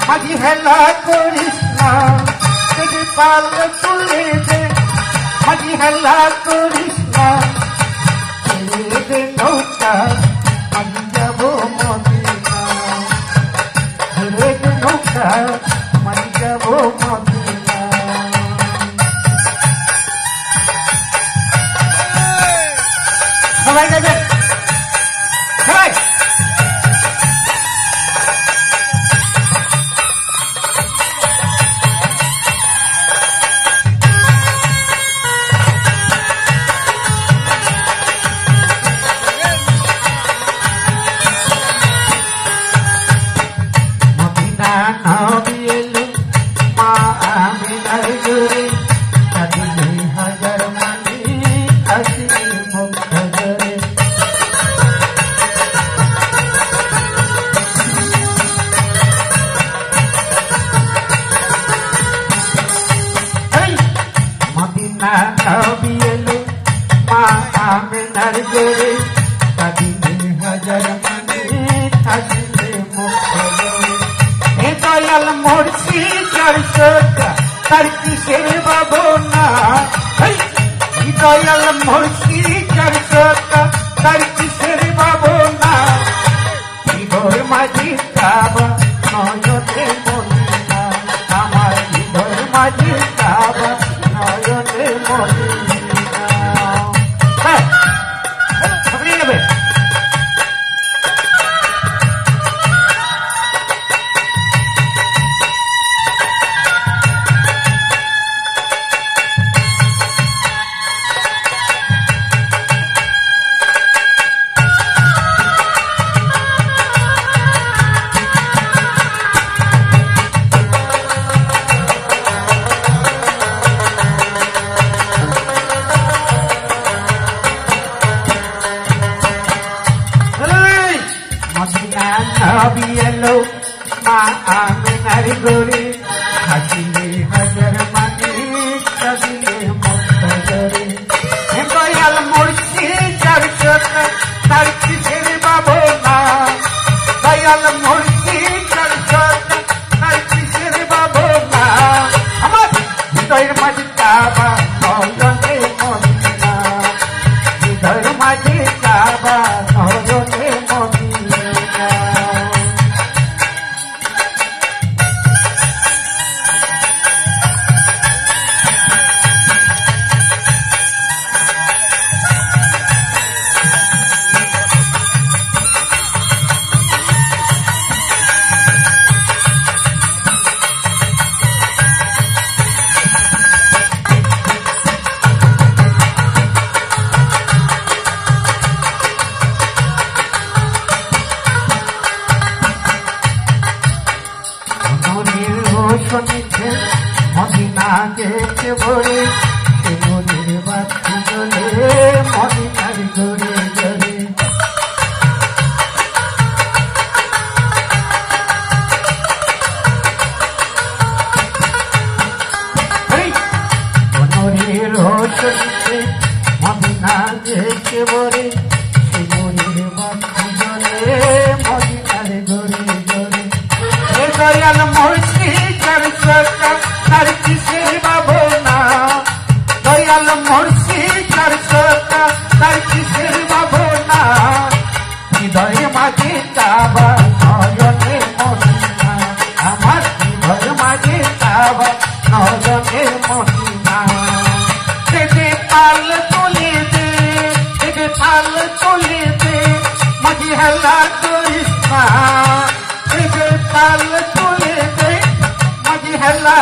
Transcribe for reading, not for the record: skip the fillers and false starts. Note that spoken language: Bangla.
মাঝি হেলা করিস না দেখে পাল তুলে দে মাঝি হেলা করিস না ছেড়ে দে নৌকা আমি যাব মদিনা ছেড়ে দে নৌকা আমি যাব মদিনা সবাই যাবে সবাই দয়াল মরছি চারশোটা তার কিসের ভাবনা দয়াল মরছি চারশোটা তার কিসের ভাবনা হৃদয় মাঝি কাবা নয়নে মদিনা আমার হৃদয় মাঝি কাবা নয়নে মদিনা আপনি নেবে আমিনার গরে হাসিলে হাজার মানে কাঁদিলে মন্তরে দয়াল মরছি চারশোটা তার কিসের ভাবনা দয়াল মরছি চারশোটা তার কিসের ভাবনা আমার হৃদয়ের মাঝে কাবা নয়নে মদিনা হৃদয়ের মাঝে কাবা নয়নে মদিনা শুনেছে মদিনা যেতে বলে সে নদীর বাতি জ্বলে মদিনার ঘরে ঘরে শুনেছে মদিনা যেতে বলে সে নদীর বাতি জ্বলে মদিনার ঘরে ঘরে দয়াল মরছি তার কিসের ভাবনা দয়াল মরছি চারশোটা তার কিসের ভাবনা হৃদয় মাঝে কাবা নয়নে মদিনা আমার হৃদয় মাঝে কাবা নয়নে মদিনা দেখে পাল তুলে দে দেখে পাল তুলে দে মাঝি হেলা করিস না দেখে পাল তুলে দে মাঝি হেলা